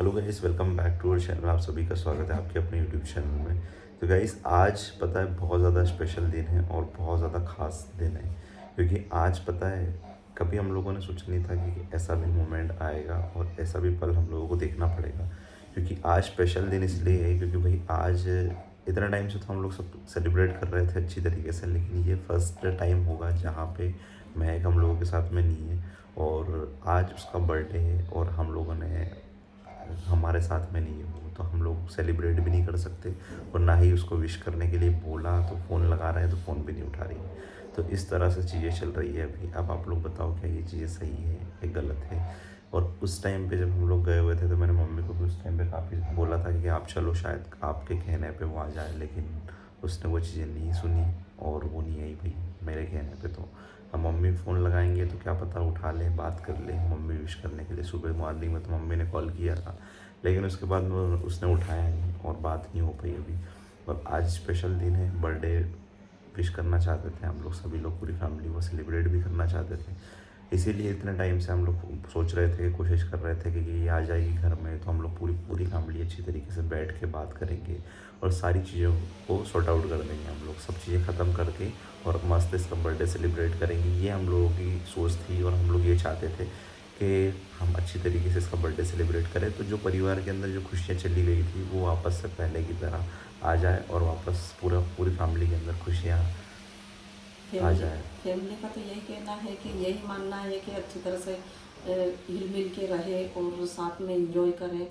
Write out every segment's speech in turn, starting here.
Hello guys, welcome back to our channel. आप सभी का स्वागत है आपके अपने यूट्यूब चैनल में। तो गाइस, आज पता है बहुत ज़्यादा स्पेशल दिन है और बहुत ज़्यादा ख़ास दिन है, क्योंकि आज पता है कभी हम लोगों ने सोचा नहीं था कि ऐसा भी मोमेंट आएगा और ऐसा भी पल हम लोगों को देखना पड़ेगा। क्योंकि आज स्पेशल दिन इसलिए है क्योंकि भाई आज इतना टाइम से तो हम लोग सब सेलिब्रेट कर रहे थे अच्छी तरीके से, लेकिन ये फर्स्ट टाइम होगा जहाँ पे महक हम लोगों के साथ में नहीं है और आज उसका बर्थडे है और हम लोगों ने हमारे साथ में नहीं है वो, तो हम लोग सेलिब्रेट भी नहीं कर सकते और ना ही उसको विश करने के लिए बोला तो फ़ोन लगा रहे हैं तो फ़ोन भी नहीं उठा रही है। तो इस तरह से चीज़ें चल रही है अभी। अब आप लोग बताओ क्या ये चीज़ें सही है या गलत है। और उस टाइम पे जब हम लोग गए हुए थे तो मैंने मम्मी को भी उस टाइम पे काफ़ी बोला था कि आप चलो, शायद आपके कहने पे वो आ जाए, लेकिन उसने वो चीज़ें नहीं सुनी और वो नहीं आई भाई मेरे कहने पे। तो अब मम्मी फ़ोन लगाएंगे तो क्या पता उठा लें, बात कर लें मम्मी विश करने के लिए। सुबह मॉर्निंग में तो मम्मी ने कॉल किया था, लेकिन उसके बाद में उसने उठाया नहीं और बात नहीं हो पाई अभी। और आज स्पेशल दिन है, बर्थडे विश करना चाहते थे हम लोग, सभी लोग पूरी फैमिली को सेलिब्रेट भी करना चाहते थे। इसीलिए इतने टाइम से हम लोग सोच रहे थे, कोशिश कर रहे थे कि ये आ जाएगी घर में तो हम लोग पूरी पूरी फैमिली अच्छी तरीके से बैठ के बात करेंगे और सारी चीज़ों को सॉर्ट आउट कर देंगे हम लोग, सब चीज़ें ख़त्म करके और मस्त इसका बर्थडे सेलिब्रेट करेंगे। ये हम लोगों की सोच थी और हम लोग ये चाहते थे कि हम अच्छी तरीके से इसका बर्थडे सेलिब्रेट करें, तो जो परिवार के अंदर जो खुशियाँ चली गई थी वो वापस से पहले की तरह आ जाए और वापस पूरी फैमिली के अंदर खुशियाँ आ फैमिली जाए। फैमिली का तो यही कहना है कि यही मानना है कि अच्छी तरह से हिल मिल के रहे और साथ में एंजॉय करें।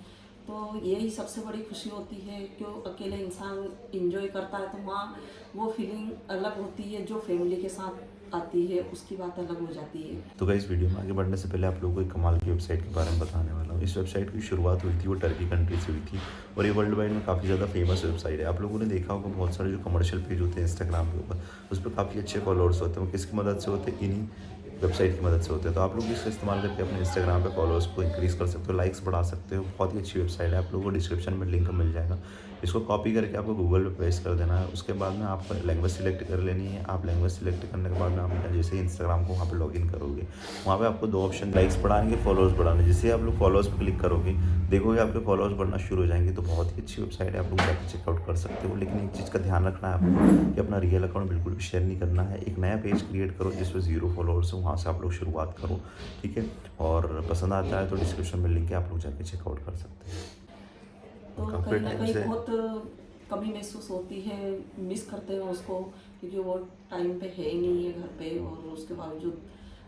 तो यही सबसे बड़ी खुशी होती है। क्यों अकेले इंसान एंजॉय करता है तो वहाँ वो फीलिंग अलग होती है, जो फैमिली के साथ आती है उसकी बात अलग हो जाती है। तो गाइस, वीडियो में आगे बढ़ने से पहले आप लोगों को एक कमाल की वेबसाइट के बारे में बताने वाला हूँ। इस वेबसाइट की शुरुआत हुई थी वो टर्की कंट्री से हुई थी और ये वर्ल्ड वाइड में काफ़ी ज़्यादा फेमस वेबसाइट है। आप लोगों ने देखा होगा बहुत सारे जो कमर्शियल पेज होते हैं इंस्टाग्राम के ऊपर, उस पर काफ़ी अच्छे फॉलोअर्स होते हैं। वो किसकी मदद से होते हैं? इन्हीं वेबसाइट की मदद से होते हैं। तो आप लोग भी इसका इस्तेमाल करके अपने इंस्टाग्राम पे फॉलोअर्स को इंक्रीज़ कर सकते हो, लाइक्स बढ़ा सकते हो। बहुत ही अच्छी वेबसाइट है, आप लोगों को डिस्क्रिप्शन में लिंक मिल जाएगा। इसको कॉपी करके आपको गूगल पे पेस्ट कर देना है। उसके बाद में आपको लैंग्वेज सिलेक्ट कर लेनी है। आप लैंग्वेज सिलेक्ट करने के बाद में आप जैसे ही इंस्टाग्राम को वहाँ पे लॉगिन करोगे, वहाँ पे आपको दो ऑप्शन, लाइक्स बढ़ाने, फॉलोअर्स बढ़ाने। जैसे आप लोग फॉलोअर्स पे क्लिक करोगे, देखोगे आपके फॉलोअर्स बढ़ना शुरू हो जाएंगे। तो बहुत ही अच्छी वेबसाइट है, आप लोग जाकर चेकआउट कर सकते हो। लेकिन एक चीज़ का ध्यान रखना है आपको कि अपना रियल अकाउंट बिल्कुल भी शेयर नहीं करना है। एक नया पेज क्रिएट करो जिसमें 0 फॉलोअर्स हो, वहाँ से आप लोग शुरुआत करो, ठीक है। और पसंद आता है तो डिस्क्रिप्शन में लिंक है, आप लोग जाके चेकआउट कर सकते तो हैं। काफ़ी कहीं ना टाइम कहीं से बहुत कमी महसूस होती है, मिस करते हैं उसको, क्योंकि वो टाइम पे है ही नहीं है घर पे। और उसके बावजूद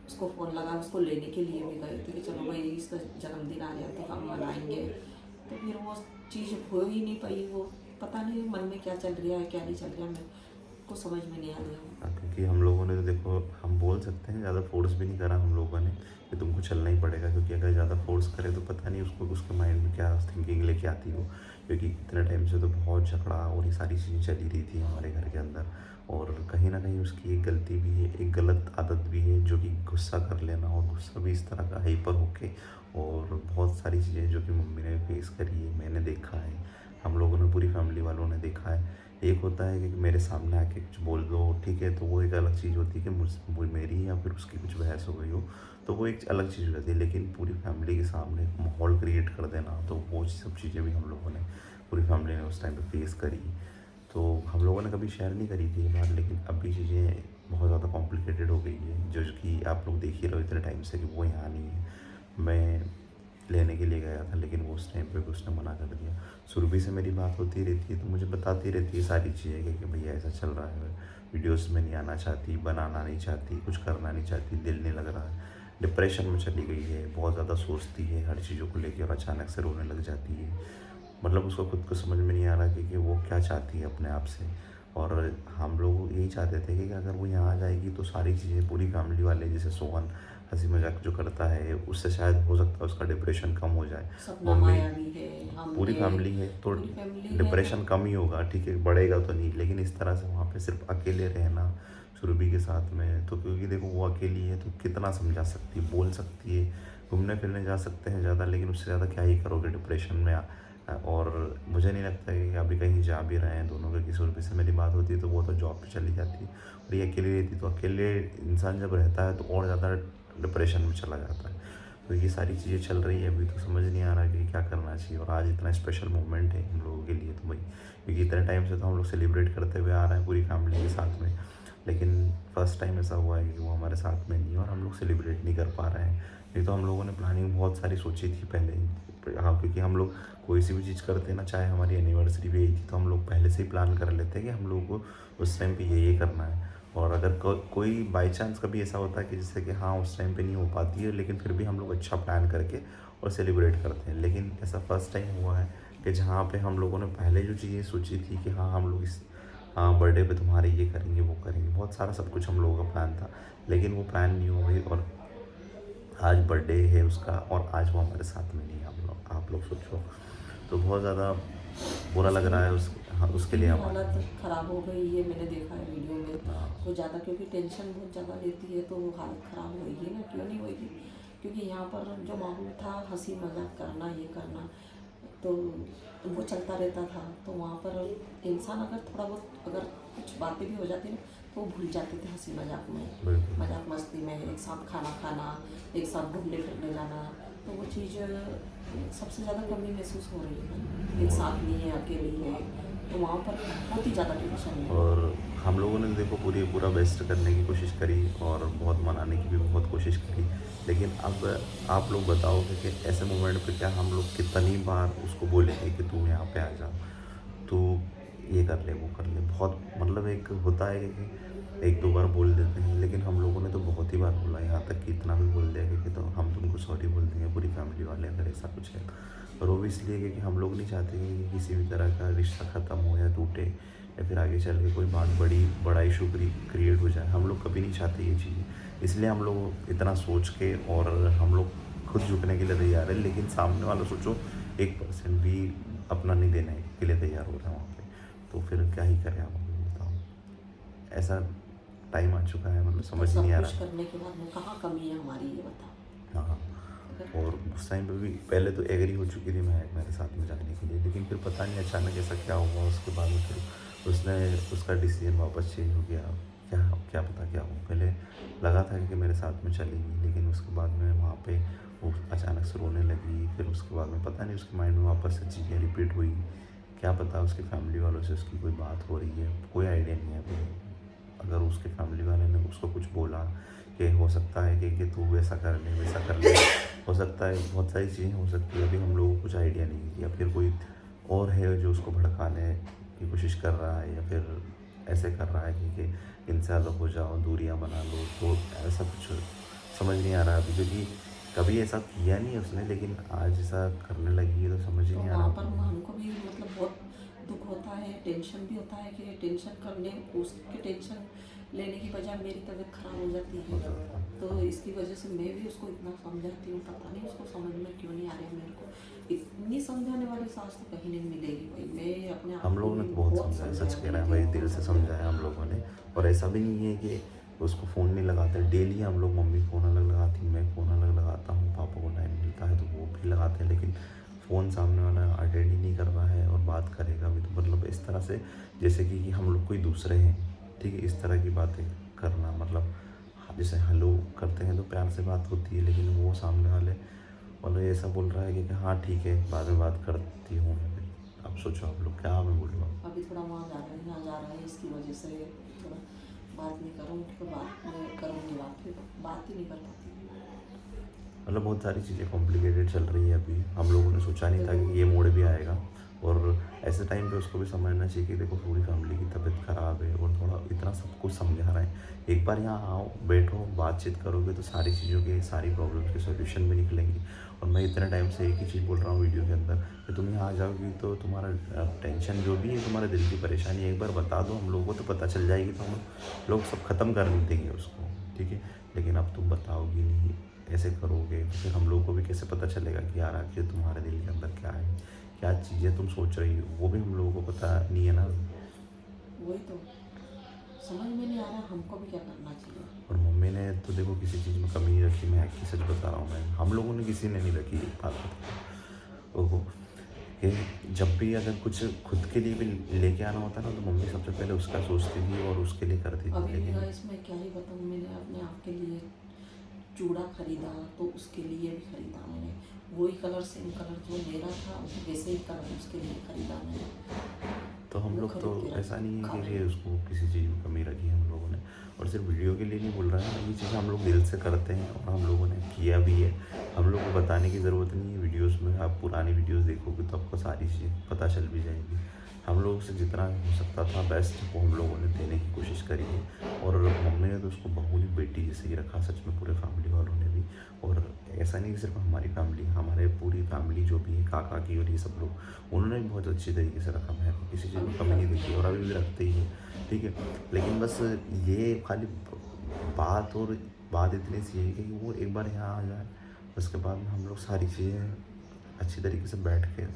उसको फ़ोन लगा, उसको लेने के लिए भी गए थे कि चलो भाई इसका जन्मदिन आ गया तो हम मनाएंगे। तो फिर वो चीज़ हो ही नहीं पाई। वो पता नहीं मन में क्या चल रहा है क्या नहीं चल रहा, मेरे को समझ में नहीं आ रहा। क्योंकि हम लोगों ने तो देखो, हम बोल सकते हैं ज़्यादा फोर्स भी नहीं करा हम लोगों ने कि तुमको चलना ही पड़ेगा, क्योंकि अगर ज़्यादा फोर्स करे तो पता नहीं उसको उसके माइंड में क्या थिंकिंग लेके आती हो। क्योंकि इतने टाइम से तो बहुत झगड़ा और ये सारी चीज़ें चली रही थी हमारे घर के अंदर, और कहीं ना कहीं उसकी एक गलती भी है, एक गलत आदत भी है, जो कि गुस्सा कर लेना। और गुस्सा भी इस तरह का हाइपर होके, और बहुत सारी चीज़ें जो कि मम्मी ने फेस करी है, मैंने देखा है, हम लोगों ने, पूरी फैमिली वालों ने देखा है। एक होता है कि मेरे सामने आके कुछ बोल दो, ठीक है, तो वो एक अलग चीज़ होती है कि मेरी या फिर उसकी कुछ बहस हो गई हो, तो वो एक अलग चीज़ हो जाती है। लेकिन पूरी फैमिली के सामने एक माहौल क्रिएट कर देना, तो वो सब चीज़ें भी हम लोगों ने, पूरी फैमिली ने उस टाइम पे फेस करी। तो हम लोगों ने कभी शेयर नहीं करी थी ये बात, लेकिन अभी चीज़ें बहुत ज़्यादा कॉम्प्लिकेटेड हो गई है, जो कि आप लोग देख ही रहे हो इतने टाइम से कि वो यहाँ नहीं है। मैं लेने के लिए गया था, लेकिन वो उस टाइम पे भी उसने मना कर दिया। सुरभि से मेरी बात होती रहती है तो मुझे बताती रहती है सारी चीज़ें कि भैया ऐसा चल रहा है, वीडियोस में नहीं आना चाहती, बनाना नहीं चाहती, कुछ करना नहीं चाहती, दिल नहीं लग रहा है, डिप्रेशन में चली गई है, बहुत ज़्यादा सोचती है हर चीज़ों को लेकर और अचानक से रोने लग जाती है। मतलब उसको खुद को समझ में नहीं आ रहा कि वो क्या चाहती है अपने आप से। और हम लोग यही चाहते थे कि अगर वो यहाँ आ जाएगी तो सारी चीज़ें, पूरी फैमिली वाले, जैसे सोहन हंसी मजाक जो करता है, उससे शायद हो सकता है उसका डिप्रेशन कम हो जाए। सपना मम्मी, माया भी है, हम पूरी है, फैमिली है तो पूरी फैमिली है तो डिप्रेशन कम ही होगा, ठीक है, बढ़ेगा तो नहीं। लेकिन इस तरह से वहाँ पे सिर्फ अकेले रहना सुरभि के साथ में, तो क्योंकि देखो वो अकेली है तो कितना समझा सकती है, बोल सकती है, घूमने फिरने जा सकते हैं ज़्यादा, लेकिन उससे ज़्यादा क्या ही करोगे डिप्रेशन में। और मुझे नहीं लगता है कि अभी कहीं जा भी रहे हैं दोनों, क्योंकि सुरभि से मेरी बात होती है तो वो तो जॉब पे चली जाती है और ये अकेली रहती है। तो अकेले इंसान जब रहता है तो और ज़्यादा डिप्रेशन में चला जाता है। तो ये सारी चीज़ें चल रही है अभी, तो समझ नहीं आ रहा कि क्या करना चाहिए। और आज इतना स्पेशल मोमेंट है हम लोगों के लिए तो भाई, क्योंकि इतने टाइम से तो हम लोग सेलिब्रेट करते हुए आ रहे हैं पूरी फैमिली के साथ में, लेकिन फर्स्ट टाइम ऐसा हुआ है कि वो हमारे साथ में नहीं है और हम लोग सेलिब्रेट नहीं कर पा रहे हैं। नहीं तो हम लोगों ने प्लानिंग बहुत सारी सोची थी पहले ही। हाँ, क्योंकि हम लोग कोई सी भी चीज़ करते हैं ना, चाहे हमारी एनिवर्सरी भी आई थी, तो हम लोग पहले से ही प्लान कर लेते हैं कि हम लोगों को उस टाइम पे ये करना है। और अगर कोई बाई चांस कभी ऐसा होता है कि जैसे कि हाँ उस टाइम पे नहीं हो पाती है, लेकिन फिर भी हम लोग अच्छा प्लान करके और सेलिब्रेट करते हैं। लेकिन ऐसा फर्स्ट टाइम हुआ है कि जहाँ पे हम लोगों ने पहले जो चीज़ें सोची थी कि हाँ हम लोग इस हाँ बर्थडे पे तुम्हारे ये करेंगे वो करेंगे, बहुत सारा सब कुछ हम लोगों का प्लान था, लेकिन वो प्लान नहीं हो गई। और आज बर्थडे है उसका और आज वो हमारे साथ में नहीं है। आप लोग सोचो, तो बहुत ज़्यादा बुरा लग रहा है हाँ उसके लिए उसकी हमारा। हालत ख़राब हो गई है, मैंने देखा है वीडियो में। हाँ। वो ज़्यादा क्योंकि टेंशन बहुत ज़्यादा लेती है तो वो हालत ख़राब होएगी ना, क्यों नहीं होएगी? क्योंकि यहाँ पर जो माहौल था हंसी मजाक करना ये करना, तो वो चलता रहता था। तो वहाँ पर इंसान अगर थोड़ा बहुत अगर कुछ बातें भी हो जाती ना तो वो भूल जाते थे हंसी मजाक में, बिल्कुल। मजाक मस्ती में, एक साथ खाना खाना, एक साथ घूमने फिरने जाना। तो वो चीज़ सबसे ज़्यादा कमी महसूस हो रही है। एक साथ नहीं है, अकेली है, तो वहाँ पर बहुत ही ज़्यादा टेंशन है। और हम लोगों ने देखो पूरा बेस्ट करने की कोशिश करी और बहुत मनाने की भी बहुत कोशिश करी, लेकिन अब आप लोग बताओगे कि ऐसे मोमेंट पे क्या हम लोग कितनी बार उसको बोलेंगे कि तुम यहाँ पे आ जाओ, तो ये कर ले वो कर ले। बहुत मतलब एक होता है कि एक दो बार बोल देते हैं, लेकिन हम लोगों ने तो बहुत ही बार बोला, यहाँ तक कि इतना भी बोल दिया कि तो हम तुमको सॉरी बोल देंगे पूरी फैमिली वाले अगर ऐसा कुछ है। और वो भी इसलिए क्योंकि हम लोग नहीं चाहते कि किसी भी तरह का रिश्ता ख़त्म हो या टूटे या फिर आगे चल के कोई बड़ा इशू क्रिएट हो जाए। हम लोग कभी नहीं चाहते ये चीज़ें, इसलिए हम लोग इतना सोच के और हम लोग खुद झुकने के लिए तैयार है, लेकिन सामने वाला सोचो 1% भी अपना नहीं देने के लिए तैयार हो रहा है वहाँ पे, तो फिर क्या ही करें आप बताओ। ऐसा टाइम आ चुका है, मतलब समझ ही नहीं आ सब कुछ रहा। करने के बाद में कहाँ कमी है हमारी, ये बताओ। हाँ, और उस टाइम पे भी पहले तो एग्री हो चुकी थी मैं मेरे साथ में जाने के लिए, लेकिन फिर पता नहीं अचानक ऐसा क्या हुआ, उसके बाद में फिर उसका डिसीजन वापस चेंज हो गया। क्या क्या पता क्या हुआ। पहले लगा था कि मेरे साथ में चलेगी, लेकिन उसके बाद में वहाँ पे वो अचानक से रोने लगी। फिर उसके बाद में पता नहीं उसके माइंड में वापस से चीज़ें रिपीट हुई। क्या पता उसकी फैमिली वालों से उसकी कोई बात हो रही है, कोई आइडिया नहीं है अभी। अगर उसके फैमिली वाले ने उसको कुछ बोला कि हो सकता है कि तू वैसा कर ले वैसा कर ले, हो सकता है बहुत सारी चीज़ें हो सकती है, अभी हम लोगों को कुछ आइडिया नहीं है। या फिर कोई और है जो उसको भड़काने की कोशिश कर रहा है, या फिर ऐसे कर रहा है कि इनसे अलग हो जाओ, दूरियां बना लो, तो ऐसा कुछ समझ नहीं आ रहा अभी, क्योंकि कभी ऐसा किया नहीं है उसने, लेकिन आज ऐसा करने लगी है तो समझ ही तो नहीं आ वहाँ रहा। पर हमको भी मतलब बहुत दुख होता है, टेंशन भी होता है कि टेंशन करने उसके टेंशन लेने की बजाय मेरी तबीयत खराब हो जाती है। तो इसकी वजह से मैं भी उसको इतना समझाती हूँ, पता नहीं उसको समझ में क्यों नहीं आ रहा है। मेरे को इतनी समझाने वाली सास तो कहीं नहीं मिलेगी भाई। मैं अपने आप हम को लोगों ने भी तो बहुत समझाया, सच कह रहे हैं भाई, दिल से समझाया हम लोगों ने। और ऐसा भी नहीं है कि उसको फ़ोन नहीं लगाते, डेली हम लोग, मम्मी फ़ोन अलग लगाती, मैं फ़ोन अलग लगाता हूँ, पापा को टाइम मिलता है तो वो भी लगाते हैं, लेकिन फ़ोन सामने वाला अटेंड ही नहीं कर रहा है। और बात करेगा भी तो मतलब इस तरह से जैसे कि हम लोग कोई दूसरे हैं, ठीक है, इस तरह की बातें करना, मतलब जैसे हेलो करते हैं तो प्यार से बात होती है, लेकिन वो सामने वाले मतलब ऐसा बोल रहा है कि हाँ ठीक है बाद में बात करती हूँ। अब सोचो आप लोग, क्या मैं बोल रहा हूँ। अभी थोड़ा वहाँ जा रहा है, यहाँ जा रहा है, इसकी वजह से थोड़ा बात नहीं करूँगी, तो बात मैं करूँगी, बात फिर बात ही नहीं कर पाती। मतलब बहुत सारी चीज़ें कॉम्प्लिकेटेड चल रही है अभी। हम लोगों ने सोचा नहीं था कि ये मोड़ भी आएगा, और ऐसे टाइम पे उसको भी समझना चाहिए कि देखो पूरी फैमिली की तबीयत ख़राब है और थोड़ा इतना सब कुछ समझा रहे हैं। एक बार यहाँ आओ, बैठो, बातचीत करोगे तो सारी चीज़ों के, सारी प्रॉब्लम्स के सॉल्यूशन भी निकलेंगे। और मैं इतने टाइम से एक ही चीज़ बोल रहा हूँ वीडियो के अंदर कि तुम यहाँ आ जाओगी तो तुम्हारा टेंशन जो भी है, तुम्हारे दिल की परेशानी एक बार बता दो हम लोगों को, तो पता चल जाएगी, तो हम लोग सब ख़त्म कर देंगे उसको, ठीक है। लेकिन अब तुम बताओगी नहीं, ऐसे करोगे तो फिर हम लोगों को भी कैसे पता चलेगा कि यार आखिर तुम्हारे दिल के अंदर क्या है, क्या चीज़ें तुम सोच रही हो, वो भी हम लोगों को पता नहीं है ना। वही तो समझ में नहीं आ रहा हमको भी क्या करना चाहिए। और मम्मी ने तो देखो किसी चीज़ में कमी नहीं रखी, मैं आपकी सच बता रहा हूँ, मैं हम लोगों ने किसी ने नहीं रखी बात वो कि जब भी अगर कुछ खुद के लिए भी लेके आना होता ना, तो मम्मी सबसे पहले उसका सोचती थी और उसके लिए करती थी। अभी लेकिन मेरा इसमें क्या ही बताऊँ, मैंने अपने आप के लिए चूड़ा खरीदा तो उसके लिए भी खरीदा मैंने, वही कलर सेम कलर जो मेरा था वैसे ही कलर उसके लिए खरीदा मैंने। तो हम वो लोग तो खरीद के ऐसा नहीं है खा कि उसको किसी चीज़ में कमी रखी है हम लोगों ने, और सिर्फ वीडियो के लिए नहीं बोल रहा है, ये चीज़ हम लोग दिल से करते हैं और हम लोगों ने किया भी है। हम लोग को बताने की ज़रूरत नहीं है, वीडियोस में आप पुरानी वीडियोस देखोगे तो आपको सारी चीज़ें पता चल भी जाएंगी। हम लोग से जितना हो सकता था बेस्ट वो हम लोगों ने देने की कोशिश करी है, और मम्मी ने तो उसको बहू नहीं बेटी जैसे ही रखा, सच में पूरे फैमिली वालों ने भी। और ऐसा नहीं कि सिर्फ हमारी फैमिली, हमारे पूरी फैमिली जो भी है, काका की और ये सब लोग, उन्होंने भी बहुत अच्छी तरीके से रखा। मैं किसी चीज़ में कमी नहीं देखी और अभी भी रखते ही है, ठीक है। लेकिन बस ये खाली बात इतनी सी है कि वो एक बार यहाँ आ जाए, उसके बाद में हम लोग सारी चीज़ें अच्छी तरीके से बैठ के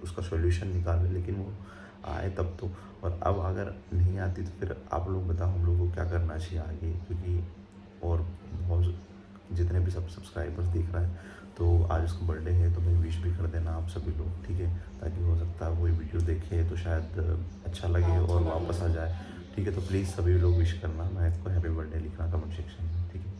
उसका सॉल्यूशन निकालें। लेकिन वो आए तब तो, और अब अगर नहीं आती तो फिर आप लोग बताओ हम लोग को क्या करना चाहिए आगे, क्योंकि और बहुत जितने भी सब सब्सक्राइबर्स देख रहे हैं, तो आज उसका बर्थडे है तो भाई विश भी कर देना आप सभी लोग, ठीक है, ताकि हो सकता है वही वीडियो देखे तो शायद अच्छा लगे और वापस आ जाए, ठीक है। तो प्लीज़ सभी लोग विश करना, मैं इसको हैप्पी बर्थडे लिखना कमेंट सेक्शन में, ठीक है।